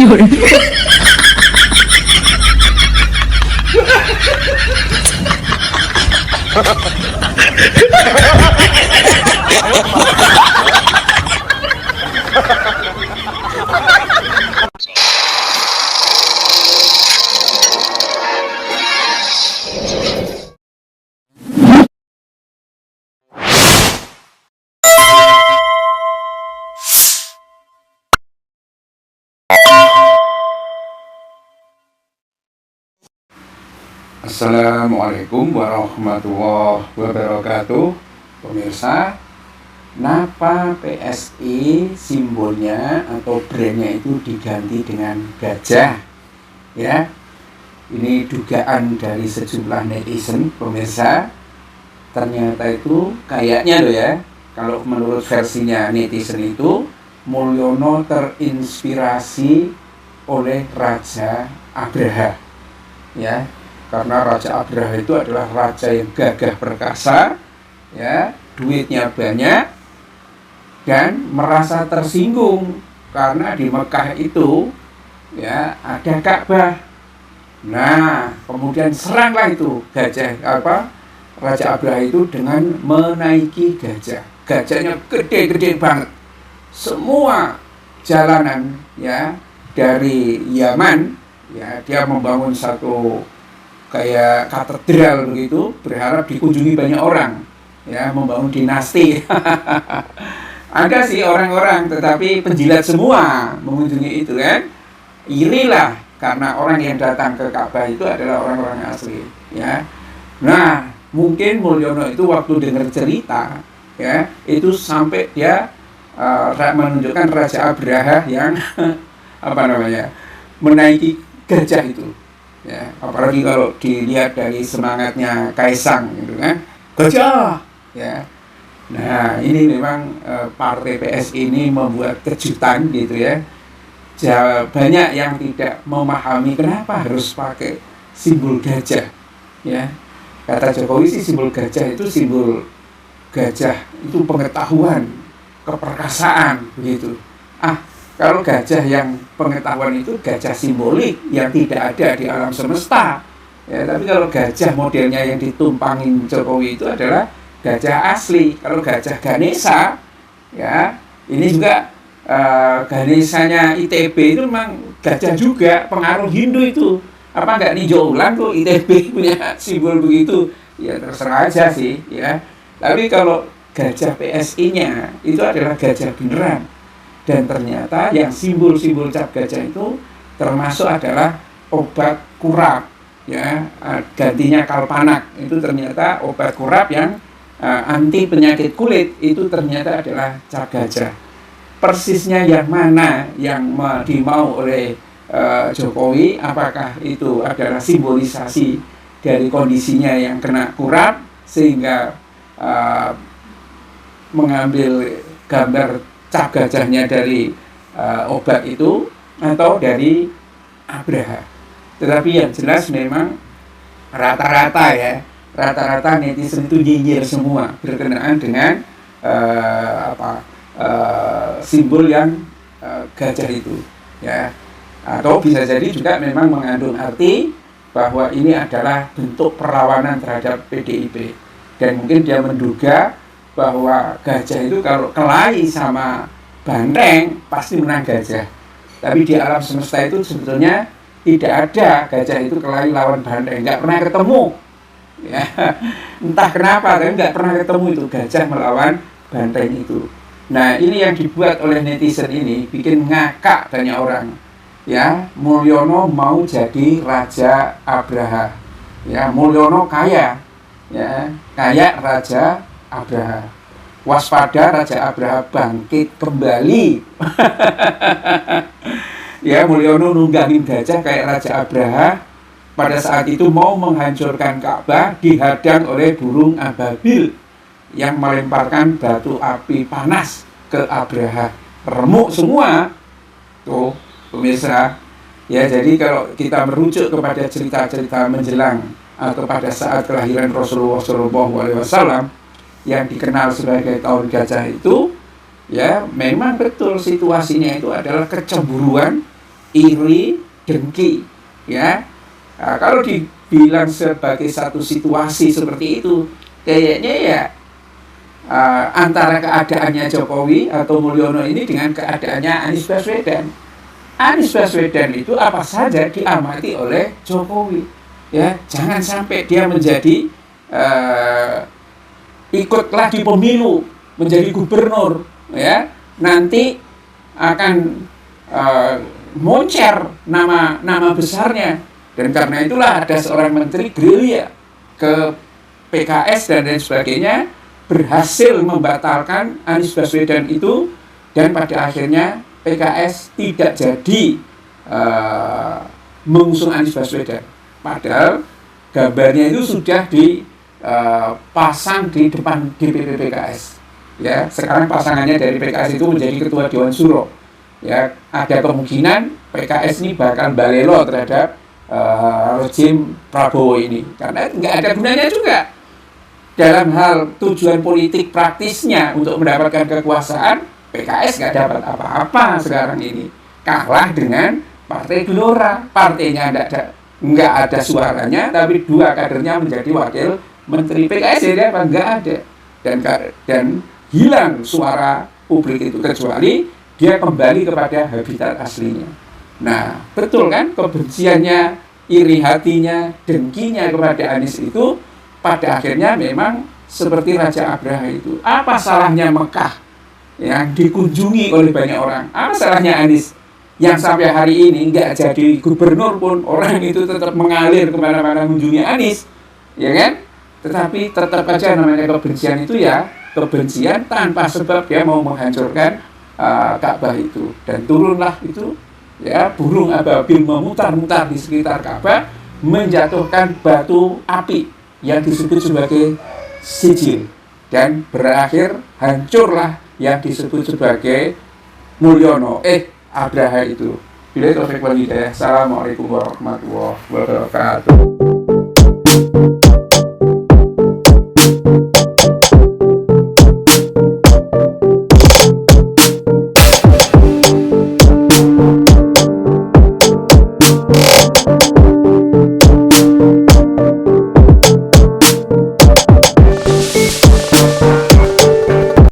有人，Assalamualaikum warahmatullahi wabarakatuh. Pemirsa, kenapa PSI simbolnya atau brandnya itu diganti dengan gajah? Ya, ini dugaan dari sejumlah netizen, pemirsa. Ternyata itu kayaknya loh ya, kalau menurut versinya netizen itu Mulyono terinspirasi oleh Raja Abraha. Ya, karena Raja Abraha itu adalah raja yang gagah perkasa, ya, duitnya banyak, dan merasa tersinggung karena di Mekah itu, ya, ada Ka'bah. Nah, kemudian seranglah itu Raja Abraha itu dengan menaiki gajah. Gajahnya gede-gede banget. Semua jalanan, ya, dari Yaman, ya, dia membangun satu kayak katedral begitu, berharap dikunjungi banyak orang, ya, membangun dinasti. Ada sih orang-orang, tetapi penjilat semua mengunjungi itu kan. Irilah karena orang yang datang ke Ka'bah itu adalah orang-orang asli, ya. Nah, mungkin Mulyono itu waktu dengar cerita, ya, itu sampai dia menunjukkan Raja Abraha yang menaiki gajah itu. Ya, apalagi kalau dilihat dari semangatnya Kaisang gitu kan, gajah, ya. Nah, ini memang partai PSI ini membuat kejutan gitu ya. Banyak yang tidak memahami kenapa harus pakai simbol gajah, ya. Kata Jokowi sih simbol gajah itu simbol gajah itu pengetahuan, keperkasaan begitu. Kalau gajah yang pengetahuan itu gajah simbolik yang tidak ada di alam semesta, ya. Tapi kalau gajah modelnya yang ditumpangin Jokowi itu adalah gajah asli. Kalau gajah Ganesha, ya, ini juga Ganesanya ITB itu memang gajah juga, pengaruh Hindu itu. Apa nggak ninjau ulang tuh ITB punya simbol begitu? Ya terserah aja sih, ya. Tapi kalau gajah PSI-nya itu adalah gajah beneran. Dan ternyata yang simbol-simbol cap gajah itu termasuk adalah obat kurap, ya, gantinya kalpanak. Itu ternyata obat kurap yang anti penyakit kulit, itu ternyata adalah cap gajah. Persisnya yang mana yang dimau oleh Jokowi, apakah itu adalah simbolisasi dari kondisinya yang kena kurap sehingga mengambil gambar cap gajahnya dari obat itu atau dari Abraha. Tetapi yang jelas memang rata-rata netizen itu nyinyir semua berkenaan dengan simbol yang gajah itu, ya. Atau bisa jadi juga memang mengandung arti bahwa ini adalah bentuk perlawanan terhadap PDIP, dan mungkin dia menduga bahwa gajah itu kalau kelahi sama banteng pasti menang gajah. Tapi di alam semesta itu sebetulnya tidak ada gajah itu kelahi lawan banteng, nggak pernah ketemu, ya. Entah kenapa tapi nggak pernah ketemu itu gajah melawan banteng itu. Nah, ini yang dibuat oleh netizen ini bikin ngakak banyak orang, ya. Mulyono mau jadi Raja Abraha, ya. Mulyono kaya, ya, kayak Raja Abraha. Waspada, Raja Abraha bangkit kembali. Ya, Mulyono nunggangin gajah kayak Raja Abraha. Pada saat itu mau menghancurkan Ka'bah, dihadang oleh burung ababil yang melemparkan batu api panas ke Abraha. Remuk semua. Tuh, pemirsa. Ya, jadi kalau kita merujuk kepada cerita-cerita menjelang atau pada saat kelahiran Rasulullah SAW yang dikenal sebagai tahun gajah itu, ya, memang betul situasinya itu adalah kecemburuan iri, dengki, ya. Nah, kalau dibilang sebagai satu situasi seperti itu, kayaknya ya antara keadaannya Jokowi atau Mulyono ini dengan keadaannya Anies Baswedan. Anies Baswedan itu apa saja diamati oleh Jokowi, ya. Jangan sampai dia menjadi ikutlah di pemilu menjadi gubernur, ya. Nanti akan moncer nama besarnya, dan karena itulah ada seorang menteri gerilya ke PKS dan lain sebagainya, berhasil membatalkan Anies Baswedan itu, dan pada akhirnya PKS tidak jadi mengusung Anies Baswedan. Padahal gambarnya itu sudah dipasang di depan DPP PKS. Ya, sekarang pasangannya dari PKS itu menjadi ketua Dewan Suro. Ya, ada kemungkinan PKS ini bakal balelo terhadap rezim Prabowo ini, karena nggak ada gunanya juga dalam hal tujuan politik praktisnya untuk mendapatkan kekuasaan. PKS nggak dapat apa-apa sekarang ini, kalah dengan Partai Gelora. Partainya nggak ada suaranya, tapi 2 kadernya menjadi wakil menteri. PKS jadi apa? Nggak ada, dan hilang suara publik itu, kecuali dia kembali kepada habitat aslinya. Nah, betul kan, kebenciannya, iri hatinya, dengkinya kepada Anies itu pada akhirnya memang seperti Raja Abraha itu. Apa salahnya Mekah yang dikunjungi oleh banyak orang? Apa salahnya Anies yang sampai hari ini nggak jadi gubernur pun orang itu tetap mengalir kemana-mana mengunjungi Anies, ya kan? Tetapi tetap aja namanya kebencian itu ya kebencian tanpa sebab dia mau menghancurkan Ka'bah itu. Dan turunlah itu, ya, burung ababil memutar-mutar di sekitar Ka'bah, menjatuhkan batu api yang disebut sebagai sijil, dan berakhir hancurlah yang disebut sebagai Mulyono Abraha itu. Bila taufik wal hidayah. Assalamualaikum warahmatullahi wabarakatuh.